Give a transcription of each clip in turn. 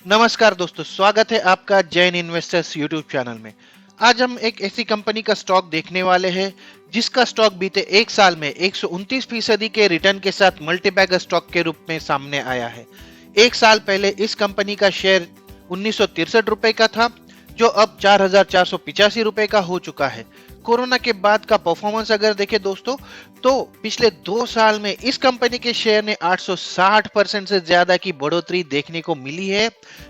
नमस्कार दोस्तों, स्वागत है आपका जैन इन्वेस्टर्स यूट्यूब चैनल में। आज हम एक ऐसी कंपनी का स्टॉक देखने वाले हैं जिसका स्टॉक बीते एक साल में 129% के रिटर्न के साथ मल्टीबैगर स्टॉक के रूप में सामने आया है। एक साल पहले इस कंपनी का शेयर 1963 रुपए का था, जो अब 4,485 रुपए का हो चुका है। कोरोना के बाद का परफॉर्मेंस अगर देखें दोस्तों, तो पिछले 2 साल में इस कंपनी के शेयर ने 860% से ज्यादा की बढ़ोतरी देखने को मिली है।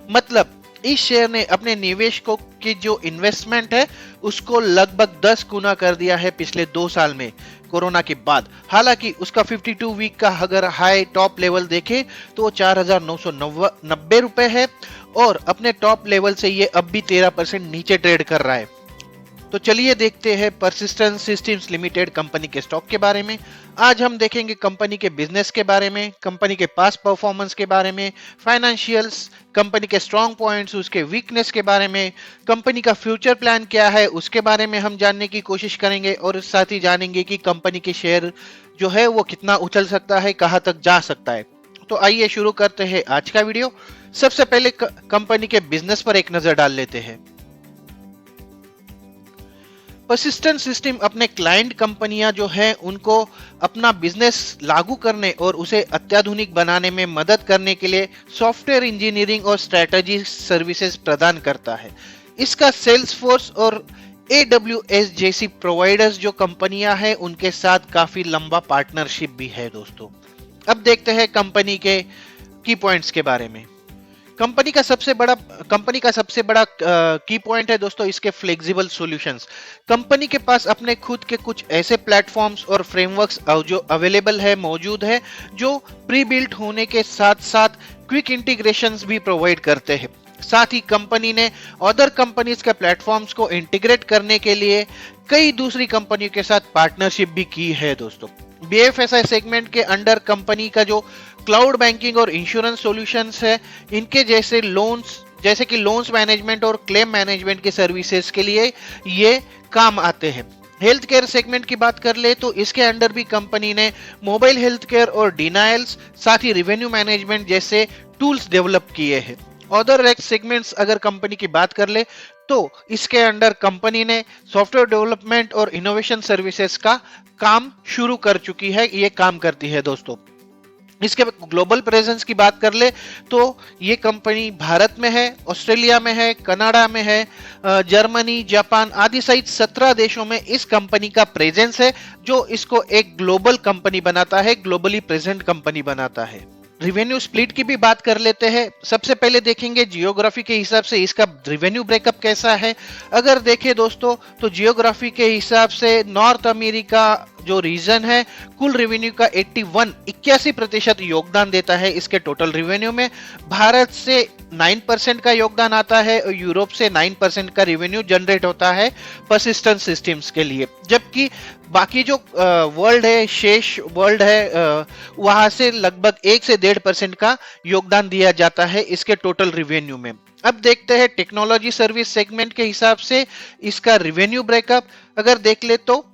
मतलब इस शेयर ने अपने निवेशकों की जो इन्वेस्टमेंट है उसको लगभग 10 गुना कर दिया है पिछले 2 साल में कोरोना के बाद। हालांकि उसका 52 वीक का अगर हाई टॉप लेवल देखें तो वो 4,990 रुपए है और अपने टॉप लेवल से ये अब भी 13% नीचे ट्रेड कर रहा है। तो चलिए देखते हैं परसिस्टेंट सिस्टम्स लिमिटेड कंपनी के स्टॉक के बारे में। आज हम देखेंगे कंपनी के बिजनेस के बारे में, कंपनी के पास्ट परफॉर्मेंस के बारे में, फाइनेंशियल्स, कंपनी के स्ट्रॉन्ग पॉइंट्स, उसके वीकनेस के बारे में, कंपनी का फ्यूचर प्लान क्या है उसके बारे में हम जानने की कोशिश करेंगे और साथ ही जानेंगे कि कंपनी के शेयर जो है वो कितना उछल सकता है, कहां तक जा सकता है। तो आइए शुरू करते हैं आज का वीडियो। सबसे पहले कंपनी के बिजनेस पर एक नजर डाल लेते हैं। परसिस्टेंट सिस्टम अपने क्लाइंट कंपनियां जो है उनको अपना बिजनेस लागू करने और उसे अत्याधुनिक बनाने में मदद करने के लिए सॉफ्टवेयर इंजीनियरिंग और स्ट्रेटजी सर्विसेज प्रदान करता है। इसका सेल्स फोर्स और AWS जैसी प्रोवाइडर्स जो कंपनियां हैं उनके साथ काफी लंबा पार्टनरशिप भी है दोस्तों। अब देखते हैं कंपनी के की पॉइंट्स के बारे में। कंपनी का सबसे बड़ा की पॉइंट है दोस्तों इसके फ्लेक्सिबल सॉल्यूशंस। कंपनी के पास अपने खुद के कुछ ऐसे प्लेटफॉर्म्स और फ्रेमवर्क्स जो अवेलेबल है, मौजूद है, जो प्री बिल्ट होने के साथ साथ क्विक इंटीग्रेशंस भी प्रोवाइड करते हैं। साथ ही कंपनी ने अदर कंपनीज के प्लेटफॉर्म्स को इंटीग्रेट करने के लिए कई दूसरी कंपनियों के साथ पार्टनरशिप भी की है दोस्तों। BFSI सेगमेंट के अंडर कंपनी का जो क्लाउड बैंकिंग और इंश्योरेंस सॉल्यूशंस है, इनके जैसे कि लोन्स मैनेजमेंट और क्लेम मैनेजमेंट के सर्विसेज के लिए ये काम आते हैं। हेल्थ केयर सेगमेंट की बात कर ले तो इसके अंडर भी कंपनी ने मोबाइल हेल्थ केयर और डिनायल्स, साथ ही रेवेन्यू मैनेजमेंट जैसे टूल्स डेवलप किए हैं। अदर सेगमेंट्स अगर कंपनी की बात कर ले तो इसके अंडर कंपनी ने सॉफ्टवेयर डेवलपमेंट और इनोवेशन सर्विसेज का काम शुरू कर चुकी है, ये काम करती है दोस्तों। इसके ग्लोबल प्रेजेंस की बात कर ले तो ये कंपनी भारत में है, ऑस्ट्रेलिया में है, कनाडा में है, जर्मनी, जापान आदि सहित 17 देशों में इस कंपनी का प्रेजेंस है, जो इसको एक ग्लोबल कंपनी बनाता है, ग्लोबली प्रेजेंट कंपनी बनाता है। रिवेन्यू स्प्लिट की भी बात कर लेते हैं। सबसे पहले देखेंगे जियोग्राफी के हिसाब से इसका रिवेन्यू ब्रेकअप कैसा है। अगर देखें दोस्तों तो जियोग्राफी के हिसाब से नॉर्थ अमेरिका जो रीजन है कुल रेवेन्यू का 81% योगदान देता है इसके टोटल रेवेन्यू में। भारत से 9% का योगदान आता है और यूरोप से 9% का रेवेन्यू जनरेट होता है परसिस्टेंट सिस्टम्स के लिए। जबकि बाकी जो वर्ल्ड है, शेष वर्ल्ड है, वहां से लगभग 1 से 1.5% का योगदान दिया जाता है इसके टोटल रेवेन्यू में। अब देखते हैं टेक्नोलॉजी सर्विस सेगमेंट के हिसाब से इसका रेवेन्यू ब्रेकअप अगर देख ले तो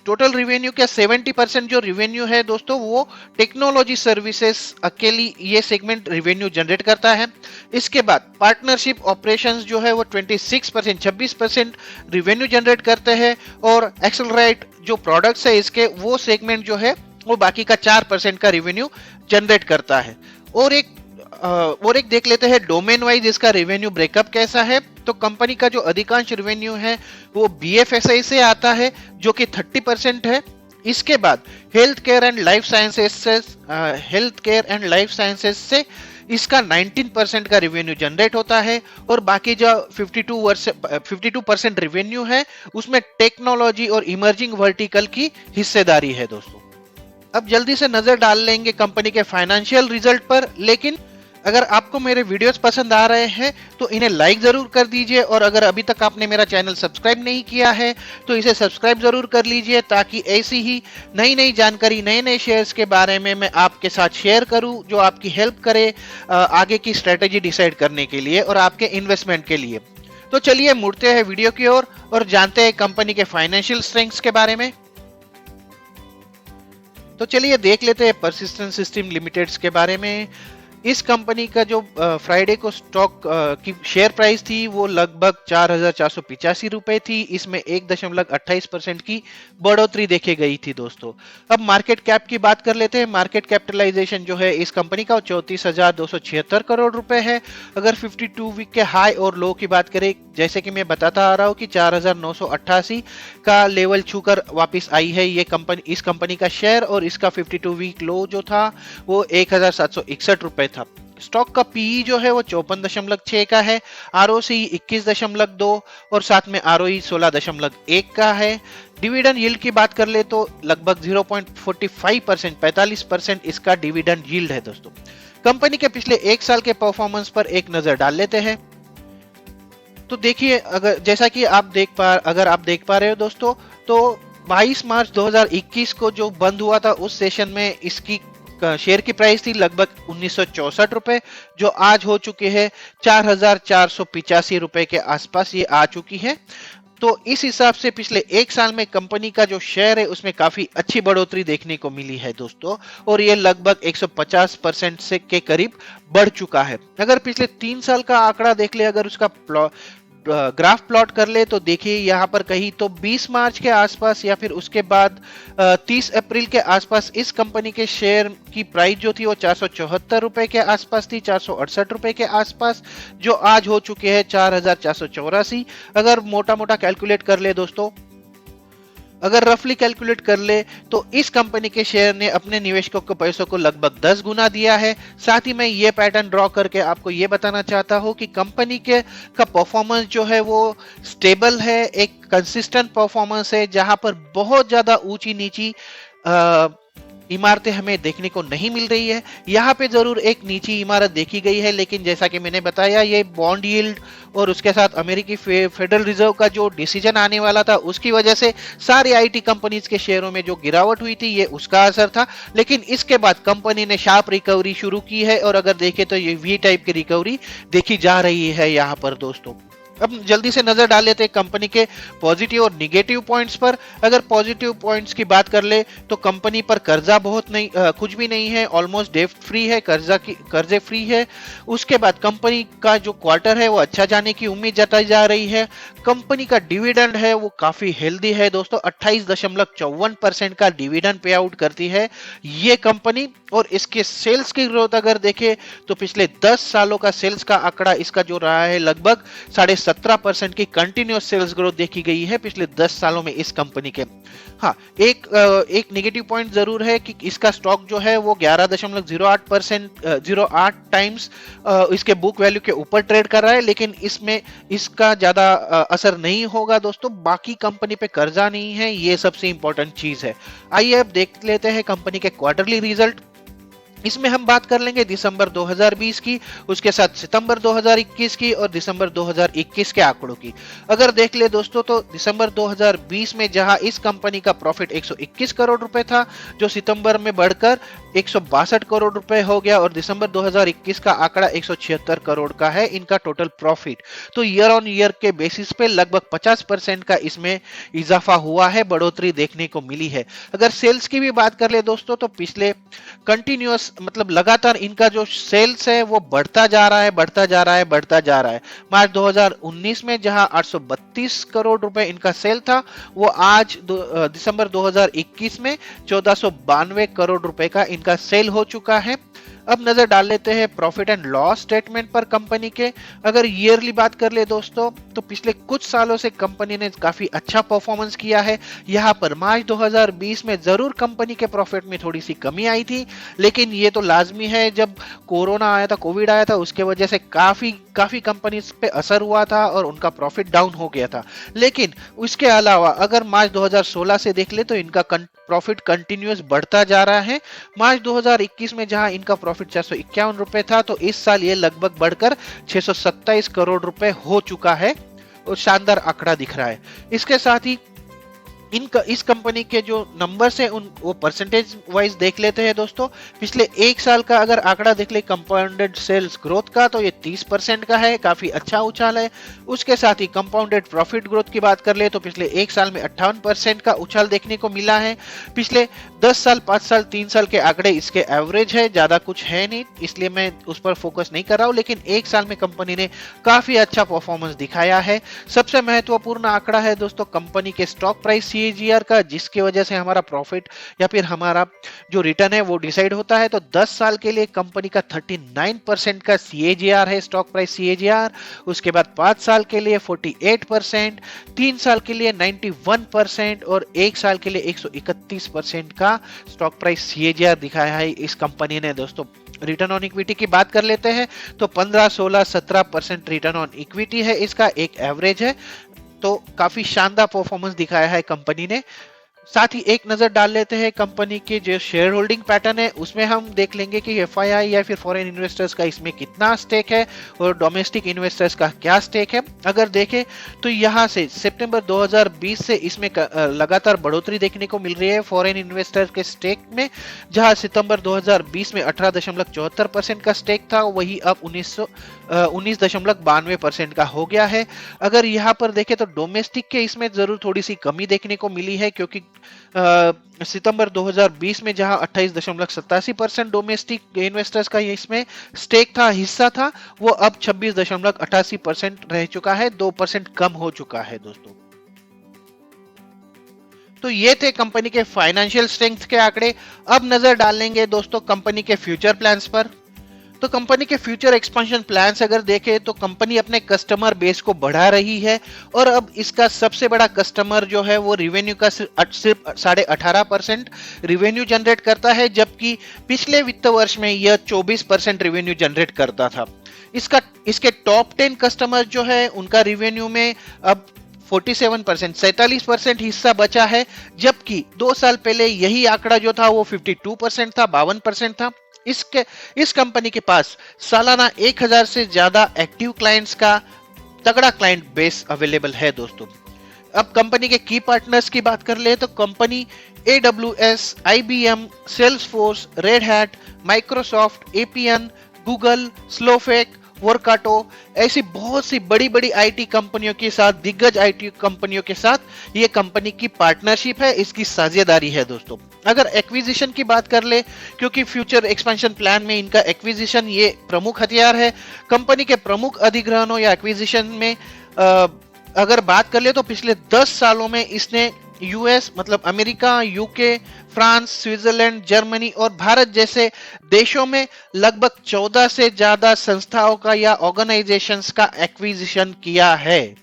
टोटल रिवेन्यू का 70% जो रिवेन्यू है दोस्तों वो टेक्नोलॉजी सर्विसेज अकेली ये सेगमेंट रिवेन्यू जनरेट करता है। इसके बाद पार्टनरशिप ऑपरेशंस जो है वो 26% रिवेन्यू जनरेट करते हैं और एक्सेलरेट जो प्रोडक्ट्स है इसके वो सेगमेंट जो है वो बाकी का 4% का रिवेन्यू जनरेट करता है। और एक देख लेते हैं डोमेन वाइज इसका रेवेन्यू ब्रेकअप कैसा है। तो कंपनी का जो अधिकांश रेवेन्यू है वो BFSI से आता है जो कि 30% है। इसके बाद health care and life sciences से इसका 19% का रेवेन्यू जनरेट होता है और बाकी जो 52% रेवेन्यू है उसमें टेक्नोलॉजी और इमर्जिंग वर्टिकल की हिस्सेदारी है दोस्तों। अब जल्दी से नजर डाल लेंगे कंपनी के फाइनेंशियल रिजल्ट पर, लेकिन अगर आपको मेरे वीडियोस पसंद आ रहे हैं तो इन्हें लाइक जरूर कर दीजिए और अगर अभी तक आपने मेरा चैनल सब्सक्राइब नहीं किया है तो इसे सब्सक्राइब जरूर कर लीजिए, ताकि ऐसी ही नई जानकारी, नए शेयर्स के बारे में मैं आपके साथ शेयर करूं जो आपकी हेल्प करे आगे की स्ट्रेटेजी डिसाइड करने के लिए और आपके इन्वेस्टमेंट के लिए। तो चलिए मुड़ते हैं वीडियो की ओर और जानते हैं कंपनी के फाइनेंशियल स्ट्रेंथ्स के बारे में। तो चलिए देख लेते हैं परसिस्टेंट सिस्टम लिमिटेड के बारे में। इस कंपनी का जो फ्राइडे को स्टॉक की शेयर प्राइस थी वो लगभग 4,485 रुपए थी। इसमें 1.28% की बढ़ोतरी देखी गई थी दोस्तों। अब मार्केट कैप की बात कर लेते हैं। मार्केट कैपिटलाइजेशन जो है इस कंपनी का 34,276 करोड़ रुपए है। अगर 52 वीक के हाई और लो की बात करें, जैसे कि मैं बताता आ रहा हूं कि 4,988 का लेवल छूकर वापस आई है ये कंपनी, इस कंपनी का शेयर, और इसका 52 वीक लो जो था वो 1,761 रुपए था। स्टॉक का पीई जो है वो 54.6 का है, आरओसी 21.2 और साथ में आरओई 16.1 का है। डिविडेंड यील्ड की बात कर ले तो लगभग 0.45%, 45% इसका डिविडेंड यील्ड है दोस्तों। कंपनी के पिछले एक साल के परफॉर्मेंस पर एक नजर डाल लेते हैं। तो देखिए, अगर जैसा कि अगर आप देख पा रहे हो दोस्तों, तो 22 मार्च 2021 को जो बंद हुआ था उस सेशन में इसकी शेयर की प्राइस थी लगभग 1964 रुपए, जो आज हो चुके हैं 4,485 रुपए के आसपास ये आ चुकी है। तो इस हिसाब से पिछले एक साल में कंपनी का जो शेयर है उसमें काफी अच्छी बढ़ोतरी देखने को मिली है दोस्तों, और ये लगभग 150% से के करीब बढ़ चुका है। अगर पिछले 3 साल का आंकड़ा देख ले, अगर उसका ग्राफ प्लॉट कर ले, तो देखिए यहाँ पर कहीं तो 20 मार्च के आसपास या फिर उसके बाद 30 अप्रैल के आसपास इस कंपनी के शेयर की प्राइस जो थी वो 474 रुपए के आसपास थी, 468 रुपए के आसपास, जो आज हो चुके हैं 4,484। अगर मोटा मोटा कैलकुलेट कर ले दोस्तों, अगर रफली कैलकुलेट कर ले, तो इस कंपनी के शेयर ने अपने निवेशकों को पैसों को लगभग 10 गुना दिया है। साथ ही मैं ये पैटर्न ड्रॉ करके आपको ये बताना चाहता हूं कि कंपनी के का परफॉर्मेंस जो है वो स्टेबल है, एक कंसिस्टेंट परफॉर्मेंस है, जहां पर बहुत ज्यादा ऊंची नीची इमारतें हमें देखने को नहीं मिल रही है। यहाँ पे जरूर एक नीची इमारत देखी गई है, लेकिन जैसा कि मैंने बताया, ये बॉन्ड यील्ड और उसके साथ अमेरिकी फेडरल रिजर्व का जो डिसीजन आने वाला था उसकी वजह से सारी आईटी कंपनीज के शेयरों में जो गिरावट हुई थी ये उसका असर था। लेकिन इसके बाद कंपनी ने शार्प रिकवरी शुरू की है, और अगर देखें तो ये वी टाइप की रिकवरी देखी जा रही है यहाँ पर दोस्तों। अब जल्दी से नजर डाल लेते हैं कंपनी के पॉजिटिव और निगेटिव पॉइंट्स पर। अगर पॉजिटिव पॉइंट्स की बात कर ले तो कंपनी पर कर्जा बहुत नहीं, कुछ भी नहीं है, ऑलमोस्ट डेट फ्री है, कर्जे फ्री है। उसके बाद कंपनी का जो क्वार्टर है वो अच्छा जाने की उम्मीद जताई जा रही है। कंपनी का डिविडेंड है वो काफी हेल्दी है दोस्तों, 28.54% का डिविडेंड पे आउट करती है ये कंपनी। और इसके सेल्स की ग्रोथ अगर देखें तो पिछले 10 सालों का सेल्स का आंकड़ा इसका जो रहा है लगभग 17.5% की कंटिन्यूअस सेल्स ग्रोथ देखी गई है पिछले 10 सालों में इस कंपनी के। हाँ, एक नेगेटिव पॉइंट जरूर है कि इसका स्टॉक जो है वो 11.08 टाइम्स इसके बुक वैल्यू के ऊपर ट्रेड कर रहा है, लेकिन इसमें इसका ज्यादा असर नहीं होगा दोस्तों। बाकी कंपनी पे कर्जा नहीं है, ये सबसे इंपॉर्टेंट चीज है। आइए अब देख लेते हैं कंपनी के क्वार्टरली रिजल्ट। इसमें हम बात कर लेंगे दिसंबर 2020 की, उसके साथ सितंबर 2021 की और दिसंबर 2021 के आंकड़ों की। अगर देख ले दोस्तों तो दिसंबर 2020 में जहां इस कंपनी का प्रॉफिट 121 करोड़ रुपए था, जो सितंबर में बढ़कर 162 करोड़ रुपए हो गया, और दिसंबर 2021 का आंकड़ा 176 करोड़ का है इनका टोटल प्रॉफिट। तो ईयर ऑन ईयर के बेसिस पे लगभग 50% का इसमें इजाफा हुआ है, बढ़ोतरी देखने को मिली है। अगर सेल्स की भी बात कर ले दोस्तों तो पिछले कंटिन्यूअस मतलब लगातार इनका जो सेल्स है वो बढ़ता जा रहा है, बढ़ता जा रहा है, बढ़ता जा रहा है। मार्च 2019 में जहां 832 करोड़ रुपए इनका सेल था, वो आज दिसंबर 2021 में 1492 करोड़ रुपए का इनका सेल हो चुका है। अब नजर डाल लेते हैं प्रॉफिट एंड लॉस स्टेटमेंट पर कंपनी के। अगर ईयरली बात कर ले दोस्तों तो पिछले कुछ सालों से कंपनी ने काफी अच्छा परफॉर्मेंस किया है। यहाँ पर मार्च 2020 में जरूर कंपनी के प्रॉफिट में थोड़ी सी कमी आई थी, लेकिन ये तो लाजमी है, जब कोरोना आया था, कोविड आया था, उसके वजह से काफी कंपनीज पे असर हुआ था और उनका प्रॉफिट डाउन हो गया था। लेकिन उसके अलावा अगर मार्च 2016 से देख ले तो इनका प्रॉफिट कंटिन्यूअस बढ़ता जा रहा है। मार्च 2021 में जहां इनका प्रॉफिट 451 रुपए था, तो इस साल ये लगभग बढ़कर 627 करोड़ रुपए हो चुका है, और शानदार आंकड़ा दिख रहा है। इसके साथ ही इस कंपनी के जो नंबर्स है उन वो परसेंटेज वाइज देख लेते हैं दोस्तों। पिछले एक साल का अगर आंकड़ा देख ले कंपाउंडेड सेल्स ग्रोथ का, तो ये 30% का है, काफी अच्छा उछाल है। उसके साथ ही कंपाउंडेड प्रॉफिट ग्रोथ की बात कर ले तो पिछले एक साल में 58% का उछाल देखने को मिला है। पिछले 10 साल, 5 साल, 3 साल के आंकड़े इसके एवरेज है, ज्यादा कुछ है नहीं, इसलिए मैं उस पर फोकस नहीं कर रहा हूं, लेकिन एक साल में कंपनी ने काफी अच्छा परफॉर्मेंस दिखाया है। सबसे महत्वपूर्ण आंकड़ा है दोस्तों कंपनी के स्टॉक प्राइस सीएजीआर का, जिसकी वजह से हमारा प्रॉफिट या फिर हमारा जो रिटर्न है वो डिसाइड होता है। तो 10 साल के लिए कंपनी का 39% का सीएजीआर है, स्टॉक प्राइस सीएजीआर। उसके बाद 5 साल के लिए 48%, 3 साल के लिए 91% और 1 साल के लिए 131% का स्टॉक प्राइस सीएजीआर दिखाया है इस कंपनी ने दोस्तों। रिटर्न ऑन इक्विटी की बात कर लेते हैं तो 15, 16, 17% रिटर्न ऑन इक्विटी है, इसका एक एवरेज है। तो काफी शानदार परफॉर्मेंस दिखाया है कंपनी ने। साथ ही एक नजर डाल लेते हैं कंपनी के जो शेयर होल्डिंग पैटर्न है, उसमें हम देख लेंगे कि एफआईआई या फिर फॉरेन इन्वेस्टर्स का इसमें कितना स्टेक है और डोमेस्टिक इन्वेस्टर्स का क्या स्टेक है। अगर देखें तो यहाँ से सितंबर 2020 से इसमें लगातार बढ़ोतरी देखने को मिल रही है फॉरेन इन्वेस्टर्स के स्टेक में, जहां सितंबर 2020 में 18.74% का स्टेक था, वही अब 19.92% का हो गया है। अगर यहाँ पर देखें तो डोमेस्टिक के इसमें जरूर थोड़ी सी कमी देखने को मिली है, क्योंकि सितंबर 2020 में जहां 28.87% डोमेस्टिक इन्वेस्टर्स का इसमें स्टेक था, हिस्सा था, वो अब 26.88% रह चुका है, 2% कम हो चुका है दोस्तों। तो ये थे कंपनी के फाइनेंशियल स्ट्रेंथ के आंकड़े। अब नजर डालेंगे दोस्तों कंपनी के फ्यूचर प्लान्स पर। तो कंपनी के फ्यूचर एक्सपेंशन प्लान्स अगर देखें तो कंपनी अपने कस्टमर बेस को बढ़ा रही है और अब इसका सबसे बड़ा कस्टमर जो है वो रेवेन्यू का सिर्फ 18.5% रेवेन्यू जनरेट करता है, जबकि पिछले वित्त वर्ष में यह 24% रेवेन्यू जनरेट करता था। इसके टॉप 10 कस्टमर जो है उनका रेवेन्यू में अब 47%, 47% हिस्सा बचा है, जबकि 2 साल पहले यही आंकड़ा जो था वो 52% था, 52% था। इस कंपनी के पास सालाना 1000 से ज्यादा एक्टिव क्लाइंट्स का तगड़ा क्लाइंट बेस अवेलेबल है दोस्तों। अब कंपनी के की पार्टनर्स की बात कर ले तो company AWS, IBM, Salesforce, Red Hat, Microsoft, APN, Google, Snowflake, वर्काटो ऐसी बहुत सी बड़ी बड़ी आईटी कंपनियों के साथ, दिग्गज आईटी कंपनियों के साथ ये कंपनी की पार्टनरशिप है, इसकी साझेदारी है दोस्तों। अगर एक्विजिशन की बात कर ले, क्योंकि फ्यूचर एक्सपेंशन प्लान में इनका एक्विजिशन ये प्रमुख हथियार है। कंपनी के प्रमुख अधिग्रहणों या एक्विजिशन में अगर बात कर ले तो पिछले 10 सालों में इसने यूएस मतलब America, UK, France, Switzerland, Germany और भारत जैसे देशों में लगभग 14 से ज्यादा संस्थाओं का या ऑर्गेनाइजेशंस का एक्विजिशन किया है।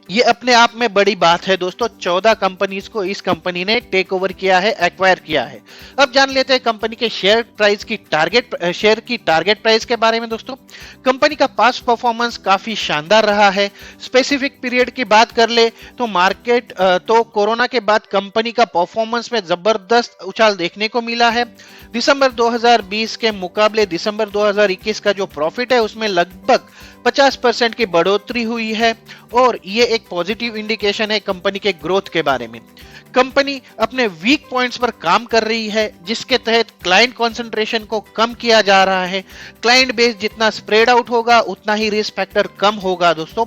ये अपने आप में बड़ी बात है दोस्तों, 14 कंपनीज को इस कंपनी ने टेक ओवर किया है, एक्वायर किया है। अब जान लेते हैं कंपनी के शेयर की टारगेट प्राइस के बारे में दोस्तों। कंपनी का पास्ट परफॉर्मेंस काफी शानदार रहा है। स्पेसिफिक पीरियड की बात कर ले तो मार्केट तो कोरोना के बाद कंपनी का परफॉर्मेंस में जबरदस्त उछाल देखने को मिला है। दिसंबर 2020 के मुकाबले दिसंबर 2021 का जो प्रॉफिट है उसमें लगभग 50% की बढ़ोतरी हुई है और ये एक पॉजिटिव इंडिकेशन है कंपनी के ग्रोथ के बारे में। कंपनी अपने वीक पॉइंट्स पर काम कर रही है, जिसके तहत क्लाइंट कंसंट्रेशन को कम किया जा रहा है। क्लाइंट बेस जितना स्प्रेड आउट होगा उतना ही रिस्क फैक्टर कम होगा दोस्तों।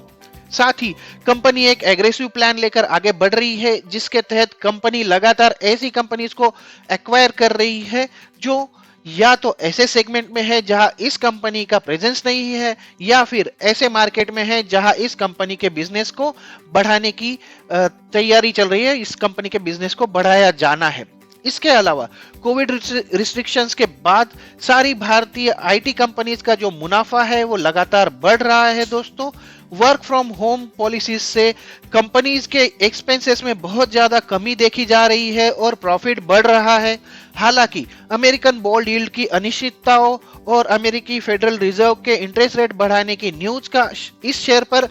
साथ ही कंपनी एक एग्रेसिव प्लान लेकर आगे बढ़ रही है, जिसके तहत कंपनी लगातार ऐसी कंपनीज को एक्वायर कर रही है जो या तो ऐसे सेगमेंट में है जहां इस कंपनी का प्रेजेंस नहीं है, या फिर ऐसे मार्केट में है जहां इस कंपनी के बिजनेस को बढ़ाने की तैयारी चल रही है, इस कंपनी के बिजनेस को बढ़ाया जाना है। इसके अलावा कोविड रिस्ट्रिक्शंस के बाद सारी भारतीय आईटी कंपनीज का जो मुनाफा है वो लगातार बढ़ रहा है दोस्तों। वर्क फ्रॉम होम पॉलिसीज से कंपनीज के एक्सपेंसेस में बहुत ज्यादा कमी देखी जा रही है और प्रॉफिट बढ़ रहा है। हालांकि अमेरिकन बॉन्ड यील्ड की अनिश्चितताओं और अमेरिकी फेडरल रिजर्व के इंटरेस्ट रेट बढ़ाने की न्यूज का इस शेयर पर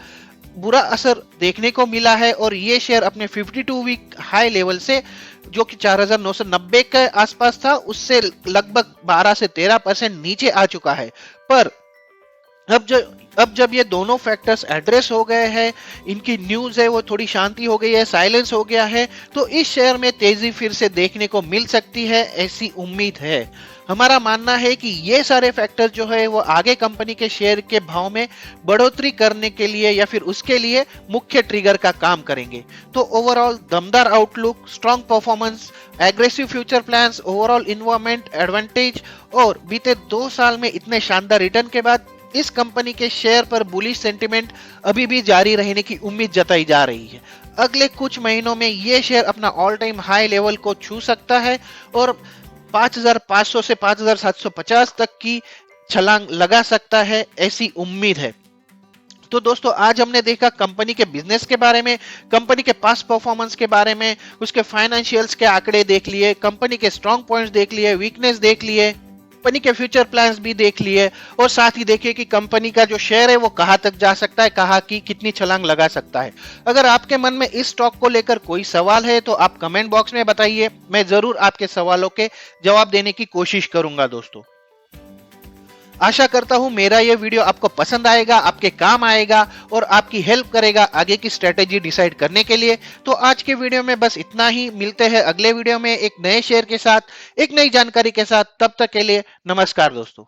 बुरा असर देखने को मिला है और ये शेयर अपने 52 वीक हाई लेवल से जो कि 4990 के आसपास था, उससे लगभग 12 से 13% नीचे आ चुका है। पर अब जब ये दोनों फैक्टर्स एड्रेस हो गए हैं, इनकी न्यूज है वो थोड़ी शांति हो गई है, साइलेंस हो गया है, तो इस शेयर में तेजी फिर से देखने को मिल सकती है, ऐसी उम्मीद है। हमारा मानना है कि ये सारे फैक्टर्स जो है वो आगे कंपनी के शेयर के भाव में बढ़ोतरी करने के लिए या फिर उसके लिए मुख्य ट्रिगर का काम करेंगे। तो ओवरऑल दमदार outlook, strong performance, aggressive future plans, overall environment advantage और बीते 2 साल में इतने शानदार रिटर्न के बाद इस कंपनी के शेयर पर बुलिश सेंटिमेंट अभी भी जारी रहने की उम्मीद जताई जा रही है। अगले कुछ महीनों में ये शेयर अपना ऑल टाइम हाई लेवल को छू सकता है और 5,500 से 5,750 तक की छलांग लगा सकता है, ऐसी उम्मीद है। तो दोस्तों आज हमने देखा कंपनी के बिजनेस के बारे में, कंपनी के पास्ट परफॉर्मेंस के बारे में, उसके फाइनेंशियल्स के आंकड़े देख लिए, कंपनी के स्ट्रॉन्ग पॉइंट्स देख लिए, वीकनेस देख लिए, कंपनी के फ्यूचर प्लान्स भी देख लिए और साथ ही देखिए कि कंपनी का जो शेयर है वो कहां तक जा सकता है, कहां की कितनी छलांग लगा सकता है। अगर आपके मन में इस स्टॉक को लेकर कोई सवाल है तो आप कमेंट बॉक्स में बताइए, मैं जरूर आपके सवालों के जवाब देने की कोशिश करूंगा दोस्तों। आशा करता हूं मेरा यह वीडियो आपको पसंद आएगा, आपके काम आएगा और आपकी हेल्प करेगा आगे की स्ट्रेटेजी डिसाइड करने के लिए। तो आज के वीडियो में बस इतना ही, मिलते हैं अगले वीडियो में एक नए शेयर के साथ, एक नई जानकारी के साथ। तब तक के लिए नमस्कार दोस्तों।